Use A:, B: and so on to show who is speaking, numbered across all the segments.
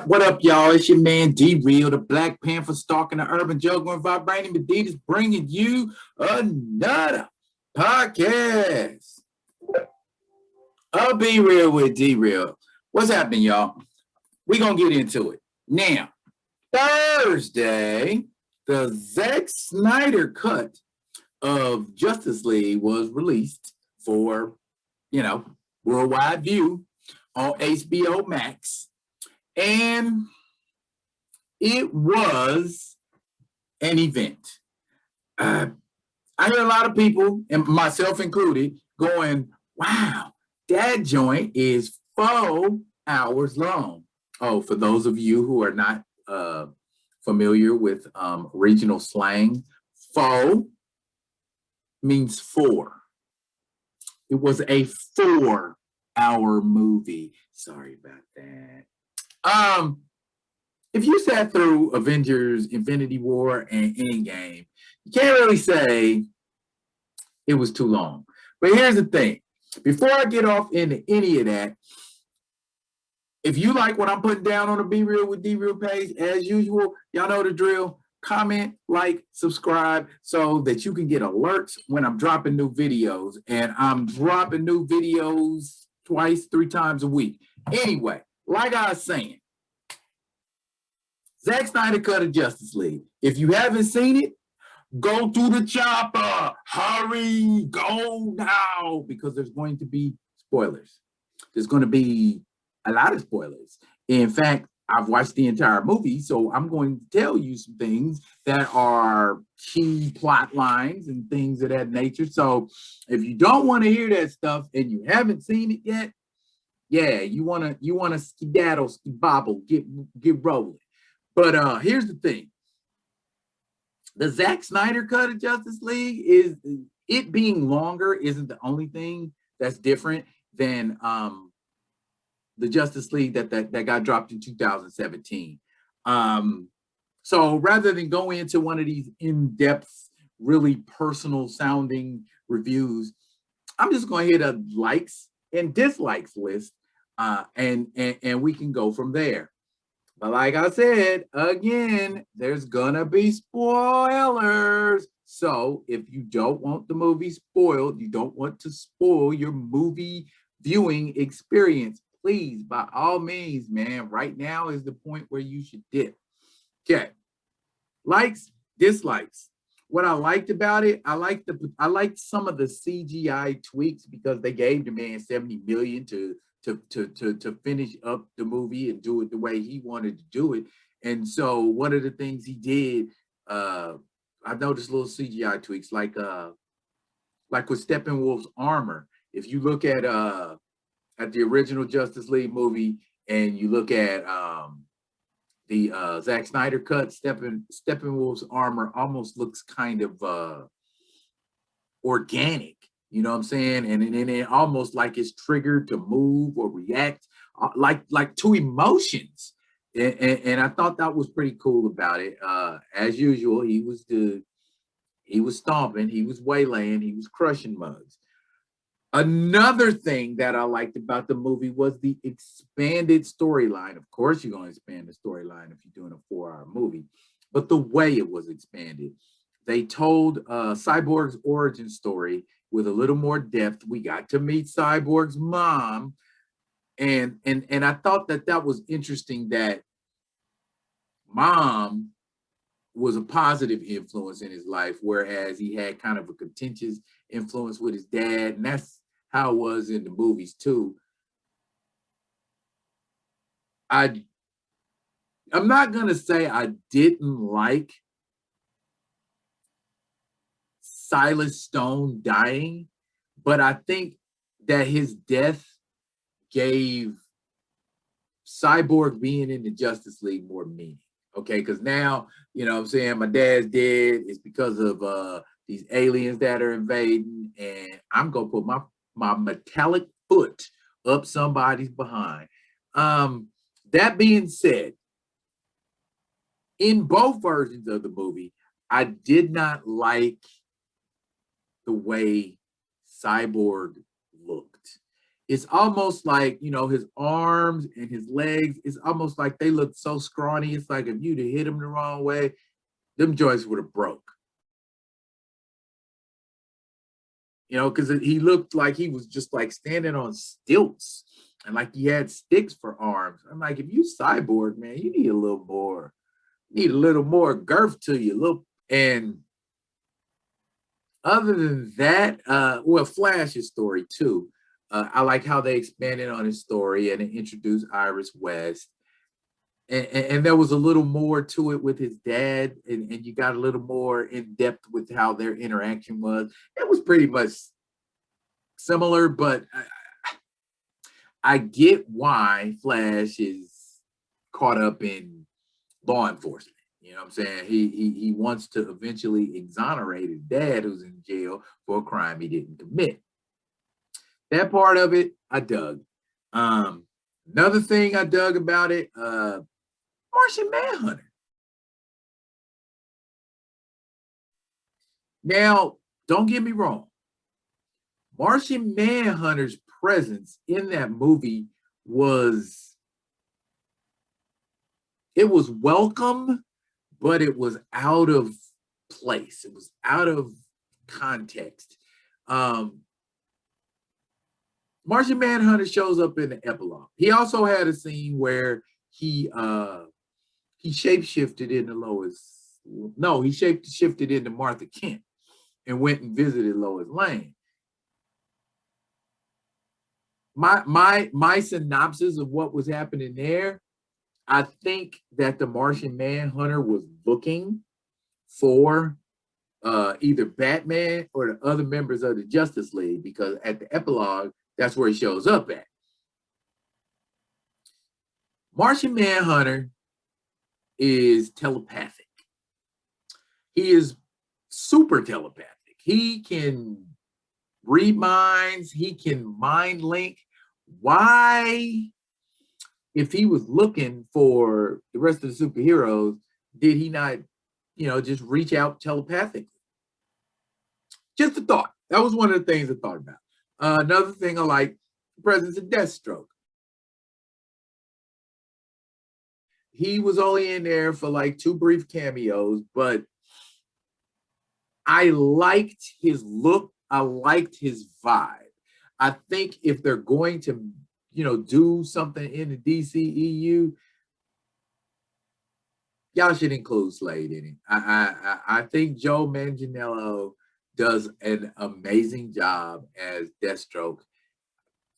A: What up, y'all? It's your man D-Real, the Black Panther stalking the urban juggler and vibrating Adidas, bringing you another podcast. I'll be real with D-Real. What's happening, y'all? We're going to get into it. Now, Thursday, the Zack Snyder cut of Justice League was released for, worldwide view on HBO Max. And it was an event. I heard a lot of people, and myself included, going, wow, that joint is 4 hours long. Oh, for those of you who are not familiar with regional slang, faux means 4. It was a 4-hour movie. Sorry about that. If you sat through Avengers, Infinity War, and Endgame, you can't really say it was too long. But here's the thing. Before I get off into any of that, if you like what I'm putting down on the Be Real with D-Real page, as usual, y'all know the drill. Comment, like, subscribe so that you can get alerts when I'm dropping new videos. And I'm dropping new videos 2-3 times a week. Anyway, like I was saying, Zack Snyder cut of Justice League. If you haven't seen it, go to the chopper. Hurry, go now, because there's going to be spoilers. There's going to be a lot of spoilers. In fact, I've watched the entire movie, so I'm going to tell you some things that are key plot lines and things of that nature. So if you don't want to hear that stuff and you haven't seen it yet, yeah, you wanna skedaddle, skebobble, get rolling. But here's the thing. The Zack Snyder cut of Justice League is it being longer isn't the only thing that's different than the Justice League that got dropped in 2017. So rather than go into one of these in-depth, really personal sounding reviews, I'm just going to hit a likes and dislikes list, and we can go from there. But like I said, again, there's gonna be spoilers. So if you don't want the movie spoiled, you don't want to spoil your movie viewing experience, please, by all means, man, right now is the point where you should dip. Okay. Likes, dislikes. What I liked about it, I liked some of the CGI tweaks because they gave the man $70 million to finish up the movie and do it the way he wanted to do it. And so one of the things he did, I noticed little CGI tweaks, like with Steppenwolf's armor. If you look at the original Justice League movie and you look at the Zack Snyder cut, Steppenwolf's armor almost looks kind of organic. You know what I'm saying? And it almost like it's triggered to move or react like to emotions. And I thought that was pretty cool about it. As usual, he was stomping, he was waylaying, he was crushing mugs. Another thing that I liked about the movie was the expanded storyline. Of course, you're going to expand the storyline if you're doing a 4-hour movie, but the way it was expanded. They told Cyborg's origin story with a little more depth. We got to meet Cyborg's mom, and I thought that was interesting that mom was a positive influence in his life, whereas he had kind of a contentious influence with his dad, and that's how it was in the movies too. I'm not gonna say I didn't like Silas Stone dying, but I think that his death gave Cyborg being in the Justice League more meaning. Okay, because now, you know what I'm saying, my dad's dead. It's because of these aliens that are invading, and I'm gonna put my metallic foot up somebody's behind. That being said, in both versions of the movie, I did not like the way Cyborg looked. it's almost like, you know, his arms and his legs, it's almost like they look so scrawny. It's like if you'd have hit him the wrong way, them joints would have broke. You know, because he looked like he was just like standing on stilts and like he had sticks for arms. I'm like, if you cyborg, man, you need a little more girth to you. Look, and other than that, well, Flash's story too. I like how they expanded on his story and introduced Iris West. And there was a little more to it with his dad, and you got a little more in depth with how their interaction was. It was pretty much similar, but I get why Flash is caught up in law enforcement. You know what I'm saying? He wants to eventually exonerate his dad who's in jail for a crime he didn't commit. That part of it, I dug. Another thing I dug about it, Martian Manhunter. Now, don't get me wrong. Martian Manhunter's presence in that movie was welcome, but it was out of place. It was out of context. Martian Manhunter shows up in the epilogue. He also had a scene where he shapeshifted into Lois. No, he shapeshifted into Martha Kent and went and visited Lois Lane. My synopsis of what was happening there, I think that the Martian Manhunter was looking for either Batman or the other members of the Justice League, because at the epilogue, that's where he shows up at. Martian Manhunter is telepathic. He is super telepathic. He can read minds. He can mind link. Why, if he was looking for the rest of the superheroes, did he not, you know, just reach out telepathically? Just a thought. That was one of the things I thought about. Another thing I like, the presence of Deathstroke. He was only in there for like 2 brief cameos, but I liked his look. I liked his vibe. I think if they're going to, you know, do something in the DCEU, y'all should include Slade in it. I think Joe Manganiello does an amazing job as Deathstroke.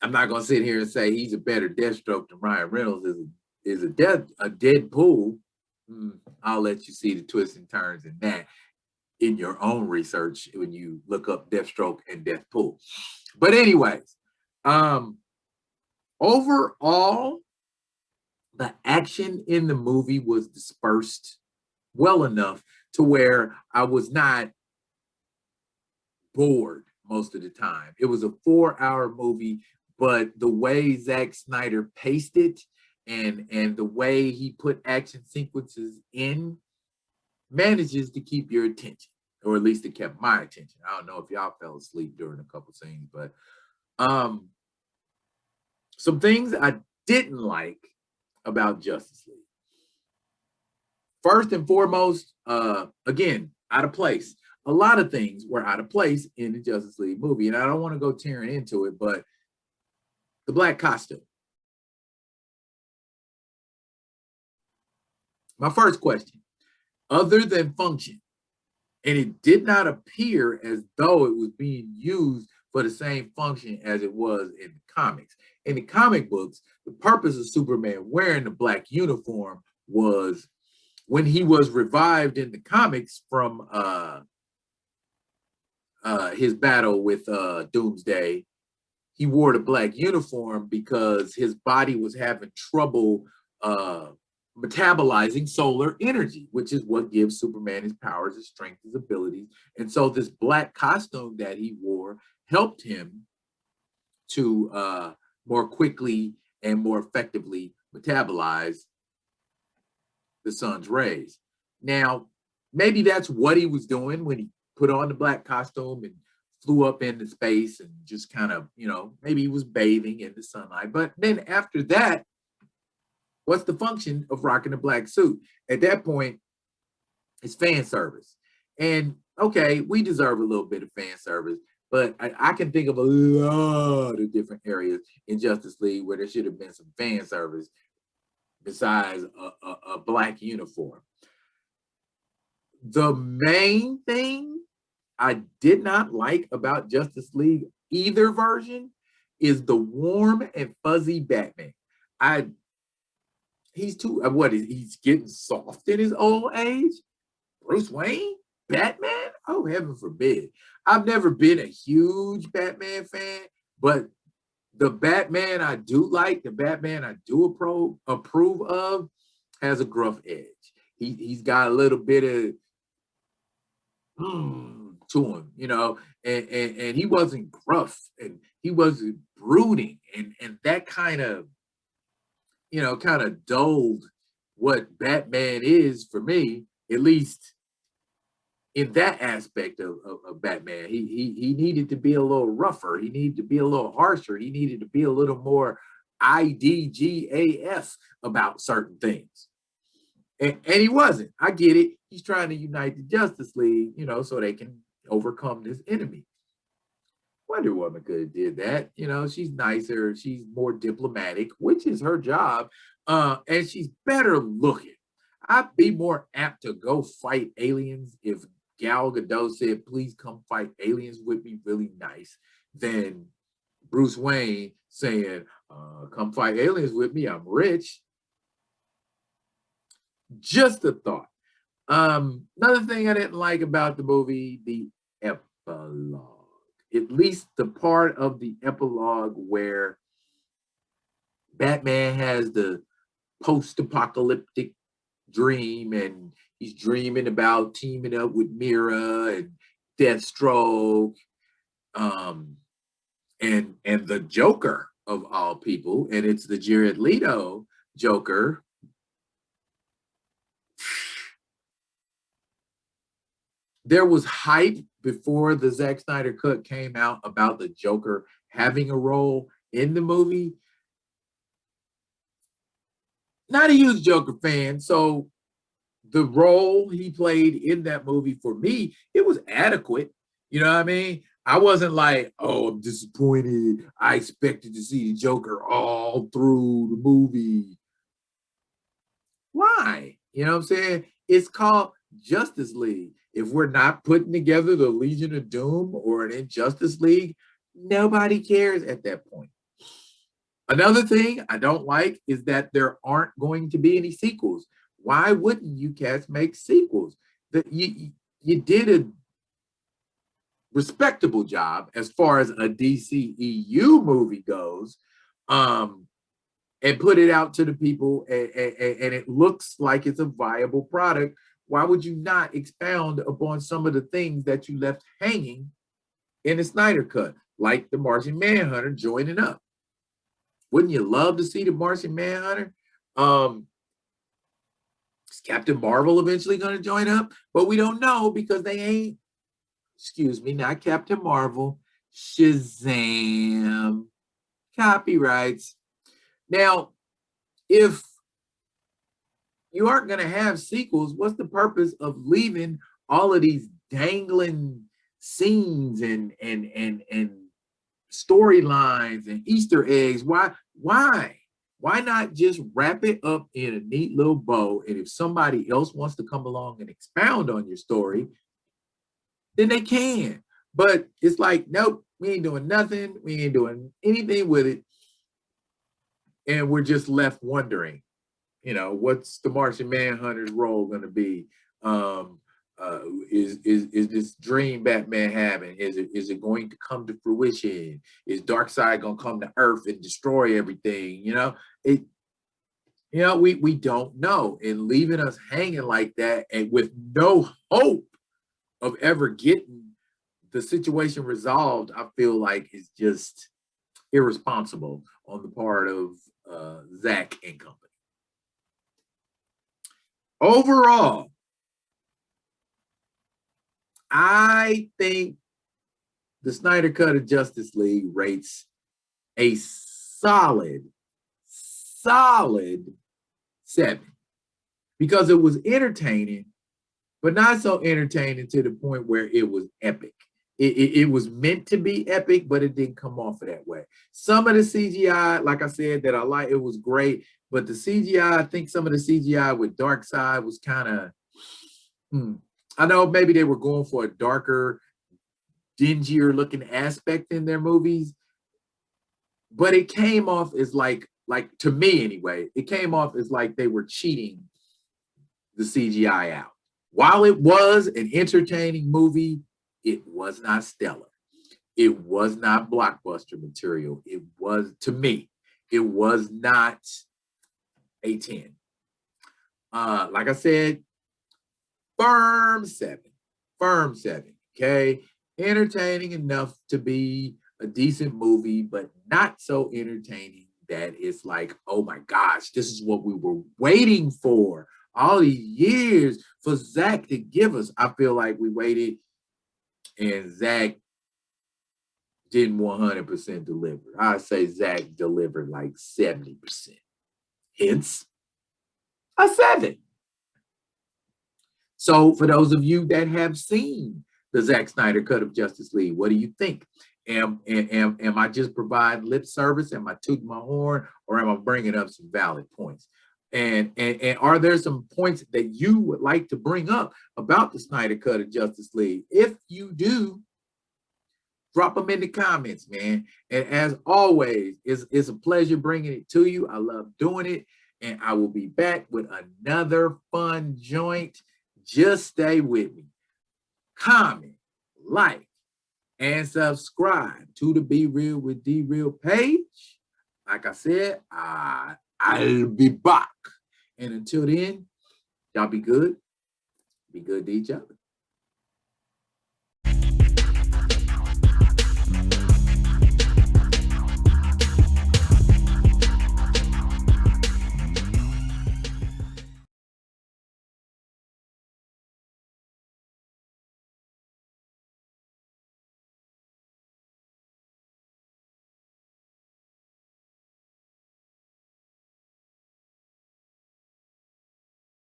A: I'm not gonna sit here and say he's a better Deathstroke than Ryan Reynolds is a Deadpool. I'll let you see the twists and turns in that in your own research when you look up Deathstroke and Deathpool. But anyways, overall, the action in the movie was dispersed well enough to where I was not bored most of the time. It was a 4-hour movie, but the way Zack Snyder paced it and the way he put action sequences in manages to keep your attention, or at least it kept my attention. I don't know if y'all fell asleep during a couple scenes, but some things I didn't like about Justice League. First and foremost, again, out of place. A lot of things were out of place in the Justice League movie, and I don't want to go tearing into it, but the black costume. My first question, other than function, and it did not appear as though it was being used for the same function as it was in the comics. In the comic books, the purpose of Superman wearing the black uniform was when he was revived in the comics from his battle with Doomsday. He wore the black uniform because his body was having trouble metabolizing solar energy, which is what gives Superman his powers, his strength, his abilities. And so this black costume that he wore helped him to more quickly and more effectively metabolize the sun's rays. Now, maybe that's what he was doing when he put on the black costume and flew up into space and just kind of, you know, maybe he was bathing in the sunlight. But then after that, what's the function of rocking a black suit? At that point, it's fan service. And okay, we deserve a little bit of fan service, but I can think of a lot of different areas in Justice League where there should have been some fan service besides a black uniform. The main thing I did not like about Justice League, either version, is the warm and fuzzy Batman. He's too, he's getting soft in his old age? Bruce Wayne? Batman? Oh, heaven forbid. I've never been a huge Batman fan, but the Batman I do like, the Batman I do approve of, has a gruff edge. He's got a little bit of to him, you know, and he wasn't gruff and he wasn't brooding, and that kind of, you know, kind of dulled what Batman is for me, at least in that aspect of Batman. He needed to be a little rougher. He needed to be a little harsher. He needed to be a little more IDGAF about certain things. And he wasn't. I get it. He's trying to unite the Justice League, you know, so they can overcome this enemy. Wonder Woman could have did that. You know, she's nicer. She's more diplomatic, which is her job. And she's better looking. I'd be more apt to go fight aliens if Gal Gadot said, please come fight aliens with me, really nice, than Bruce Wayne saying, come fight aliens with me, I'm rich. Just a thought. Another thing I didn't like about the movie, the epilogue. At least the part of the epilogue where Batman has the post-apocalyptic dream and he's dreaming about teaming up with Mira and Deathstroke, and the Joker of all people, and it's the Jared Leto Joker. There was hype before the Zack Snyder cut came out about the Joker having a role in the movie. Not a huge Joker fan, so the role he played in that movie, for me, it was adequate. You know what I mean? I wasn't like, oh, I'm disappointed. I expected to see the Joker all through the movie. Why? You know what I'm saying? It's called Justice League. If we're not putting together the Legion of Doom or an Injustice League, nobody cares at that point. Another thing I don't like is that there aren't going to be any sequels. Why wouldn't you cats make sequels? You did a respectable job as far as a DCEU movie goes, and put it out to the people, and it looks like it's a viable product. Why would you not expound upon some of the things that you left hanging in the Snyder cut, like the Martian Manhunter joining up? Wouldn't you love to see the Martian Manhunter? Is Captain Marvel eventually going to join up? But we don't know because they ain't, excuse me, not Captain Marvel, Shazam, copyrights. Now, if you aren't going to have sequels, what's the purpose of leaving all of these dangling scenes and storylines and Easter eggs? Why not just wrap it up in a neat little bow? And if somebody else wants to come along and expound on your story, then they can. But it's like, nope, we ain't doing nothing. We ain't doing anything with it. And we're just left wondering, you know, what's the Martian Manhunter's role going to be? Is this dream Batman having? Is it going to come to fruition? Is Darkseid going to come to Earth and destroy everything? You know, we don't know, and leaving us hanging like that and with no hope of ever getting the situation resolved, I feel like is just irresponsible on the part of Zack and company. Overall, I think the Snyder Cut of Justice League rates a solid 7 because it was entertaining, but not so entertaining to the point where it was epic. It was meant to be epic, but it didn't come off of that way. Some of the CGI, like I said, that I like, it was great, but the CGI, I think some of the CGI with Darkseid was kind of, I know maybe they were going for a darker, dingier looking aspect in their movies, but it came off as like to me anyway, it came off as like they were cheating the CGI out. While it was an entertaining movie, it was not stellar. It was not blockbuster material. It was, to me, it was not a 10. Like I said, firm 7. Firm 7. Okay. Entertaining enough to be a decent movie, but not so entertaining that it's like, oh my gosh, this is what we were waiting for all these years for Zack to give us. I feel like we waited and Zack didn't 100% deliver. I say Zack delivered like 70%. Hence, a 7. So for those of you that have seen the Zack Snyder Cut of Justice League, what do you think? Am I just providing lip service? Am I tooting my horn? Or am I bringing up some valid points? And are there some points that you would like to bring up about the Snyder Cut of Justice League? If you do, drop them in the comments, man. And as always, it's a pleasure bringing it to you. I love doing it. And I will be back with another fun joint. Just stay with me. Comment, like, and subscribe to the Be Real with D Real page. Like I said, I'll be back. And until then, y'all be good. Be good to each other.